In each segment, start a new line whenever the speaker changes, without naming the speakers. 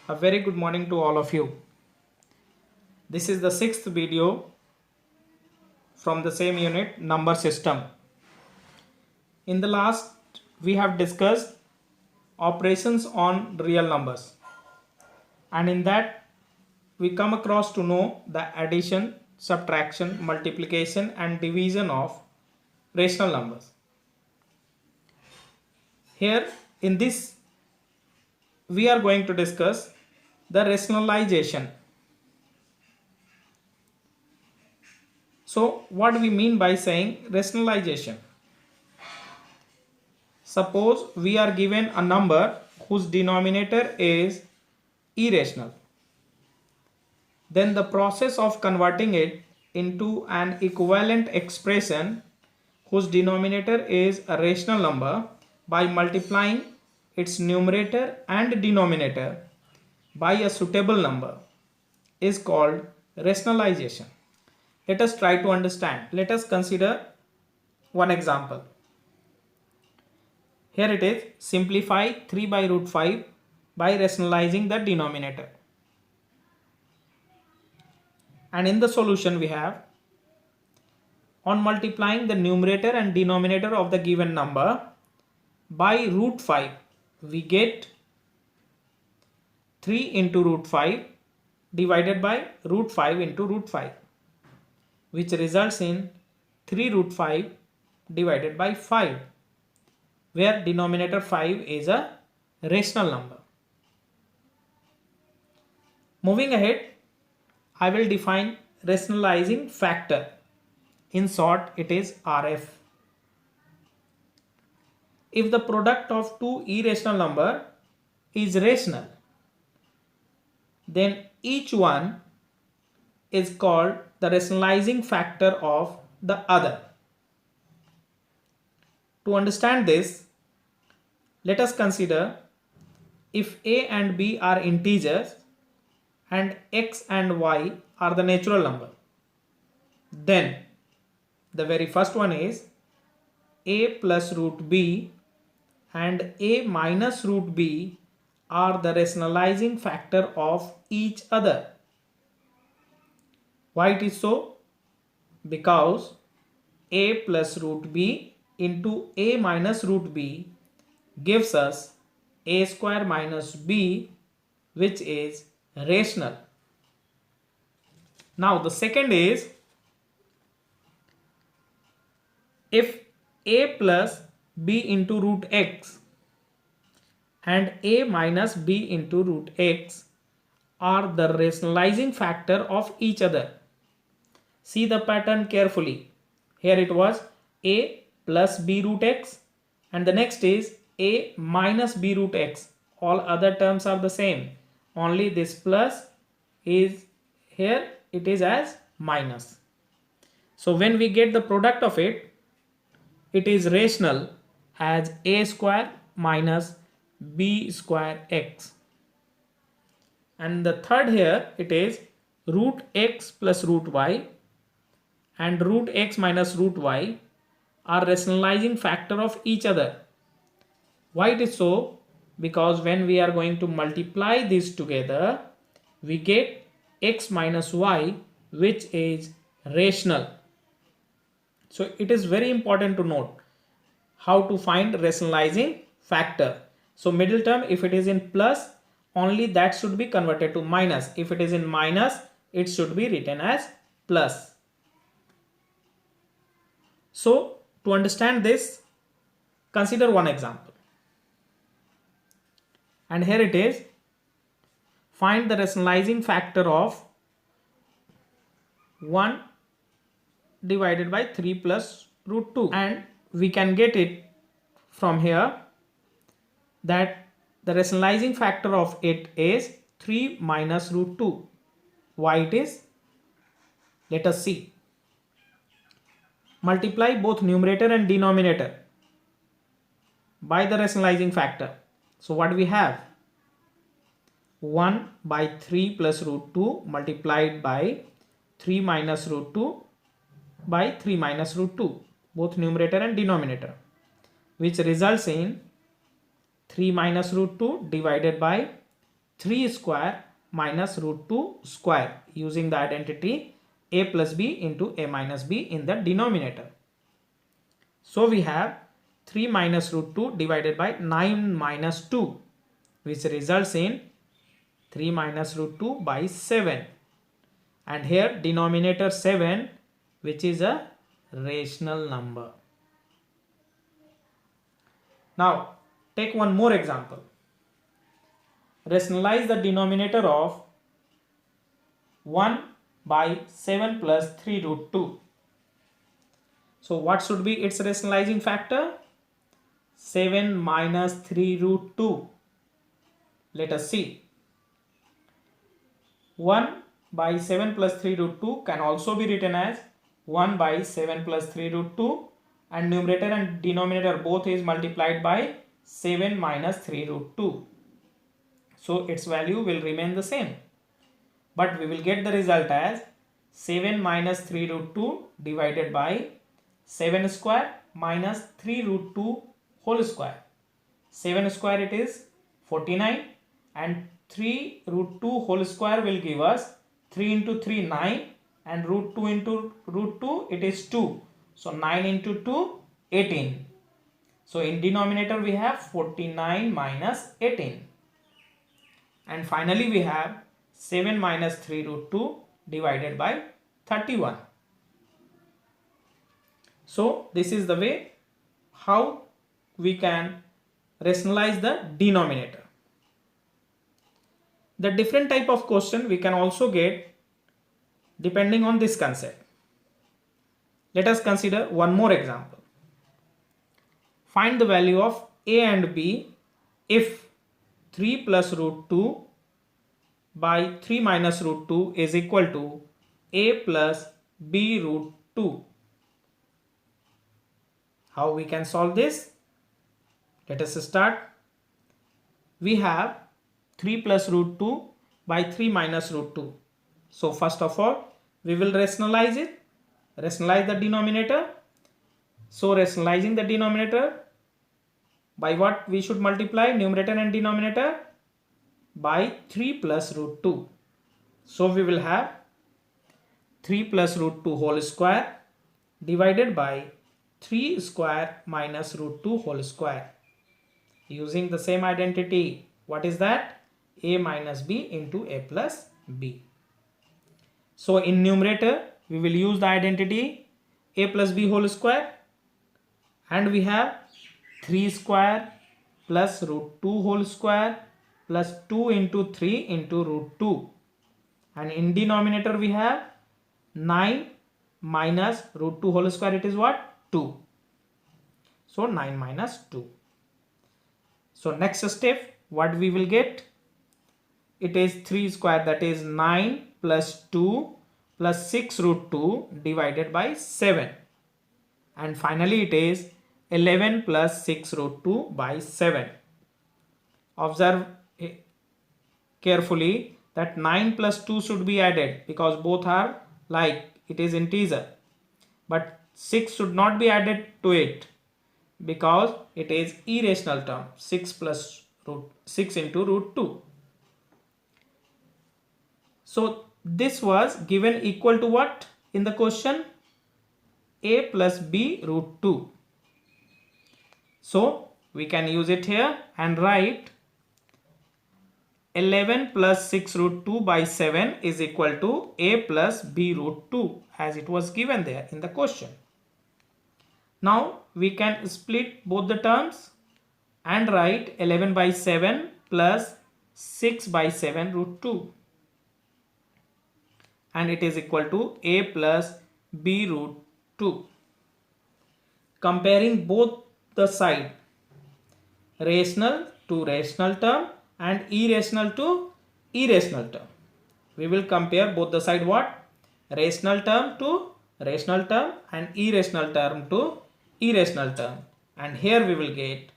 A very good morning to all of you. This is the sixth video from the same unit, number system. In the last, we have discussed operations on real numbers, and in that we come across to know the addition, subtraction, multiplication and division of rational numbers. Here in this we are going to discuss the rationalization. So what do we mean by saying rationalization? Suppose we are given a number whose denominator is irrational. Then the process of converting it into an equivalent expression whose denominator is a rational number by multiplying its numerator and denominator by a suitable number is called rationalization. Let us try to understand. Let us consider one example. Here it is, simplify 3 by root 5 by rationalizing the denominator. And in the solution we have, on multiplying the numerator and denominator of the given number by root 5, we get 3 into root 5 divided by root 5 into root 5, which results in 3 root 5 divided by 5, where denominator 5 is a rational number. Moving ahead, I will define rationalizing factor. In short, it is RF. If the product of two irrational numbers is rational, then each one is called the rationalizing factor of the other. To understand this, let us consider if a and b are integers and x and y are the natural number, then the very first one is a plus root b and a minus root b are the rationalizing factor of each other. Why it is so? Because a plus root b into a minus root b gives us a square minus b, which is rational. Now the second is, if a plus b into root x and a minus b into root x are the rationalizing factor of each other. See the pattern carefully. Here it was a plus b root x and the next is a minus b root x. All other terms are the same. Only this plus is here, it is as minus. So when we get the product of it, it is rational as a square minus b square x. And the third here, it is root x plus root y and root x minus root y are rationalizing factor of each other. Why it is so? Because when we are going to multiply these together, we get x minus y, which is rational. So it is very important to note how to find rationalizing factor. So middle term, if it is in plus, only that should be converted to minus. If it is in minus, it should be written as plus. So to understand this, consider one example. And here it is, find the rationalizing factor of 1 divided by 3 plus root 2, and we can get it from here that the rationalizing factor of it is 3 minus root 2. Why it is? Let us see. Multiply both numerator and denominator by the rationalizing factor. So what we have? 1 by 3 plus root 2 multiplied by 3 minus root 2 by 3 minus root 2, both numerator and denominator, which results in 3 minus root 2 divided by 3 square minus root 2 square using the identity a plus b into a minus b in the denominator. So we have 3 minus root 2 divided by 9 minus 2, which results in 3 minus root 2 by 7. And here denominator 7, which is a rational number. Now take one more example. Rationalize the denominator of 1 by 7 plus 3 root 2. So what should be its rationalizing factor? 7 minus 3 root 2. Let us see. 1 by 7 plus 3 root 2 can also be written as 1 by 7 plus 3 root 2, and numerator and denominator both is multiplied by 7 minus 3 root 2. So its value will remain the same. But we will get the result as 7 minus 3 root 2 divided by 7 square minus 3 root 2 whole square. 7 square it is 49, and 3 root 2 whole square will give us 3 into 3 9, and root 2 into root 2 it is 2. So 9 into 2 18. So in denominator we have 49 minus 18. And finally we have 7 minus 3 root 2 divided by 31. So this is the way how we can rationalize the denominator. The different type of question we can also get depending on this concept. Let us consider one more example. Find the value of a and b if 3 plus root 2 by 3 minus root 2 is equal to a plus b root 2. How we can solve this? Let us start. We have 3 plus root 2 by 3 minus root 2. So first of all, we will rationalize it. Rationalize the denominator. So rationalizing the denominator, by what we should multiply numerator and denominator? By 3 plus root 2. So we will have 3 plus root 2 whole square divided by 3 square minus root 2 whole square. Using the same identity, what is that? A minus b into a plus b. So in numerator, we will use the identity a plus b whole square, and we have 3 square plus root 2 whole square plus 2 into 3 into root 2. And in denominator we have 9 minus root 2 whole square, it is what? 2. So 9 minus 2. So next step, what we will get? It is 3 square, that is 9 plus 2 plus 6 root 2 divided by 7. And finally it is 11 plus 6 root 2 by 7. Observe carefully that 9 plus 2 should be added because both are like, it is integer. But 6 should not be added to it because it is irrational term. 6 plus root 6 into root 2. So this was given equal to what in the question? A plus b root 2. So we can use it here and write 11 plus 6 root 2 by 7 is equal to a plus b root 2 as it was given there in the question. Now we can split both the terms and write 11 by 7 plus 6 by 7 root 2, and it is equal to a plus b root 2. Comparing both the side, rational to rational term and irrational to irrational term. We will compare both the side what? Rational term to rational term and irrational term to irrational term. And here we will get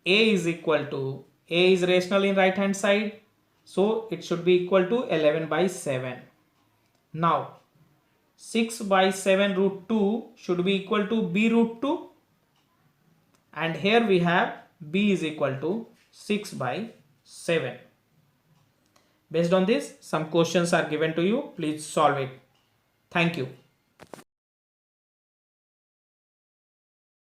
a is equal to, a is rational in right hand side, so it should be equal to 11 by 7. Now 6 by 7 root 2 should be equal to b root 2, and here we have b is equal to 6 by 7. Based on this, some questions are given to you. Please solve it. Thank you.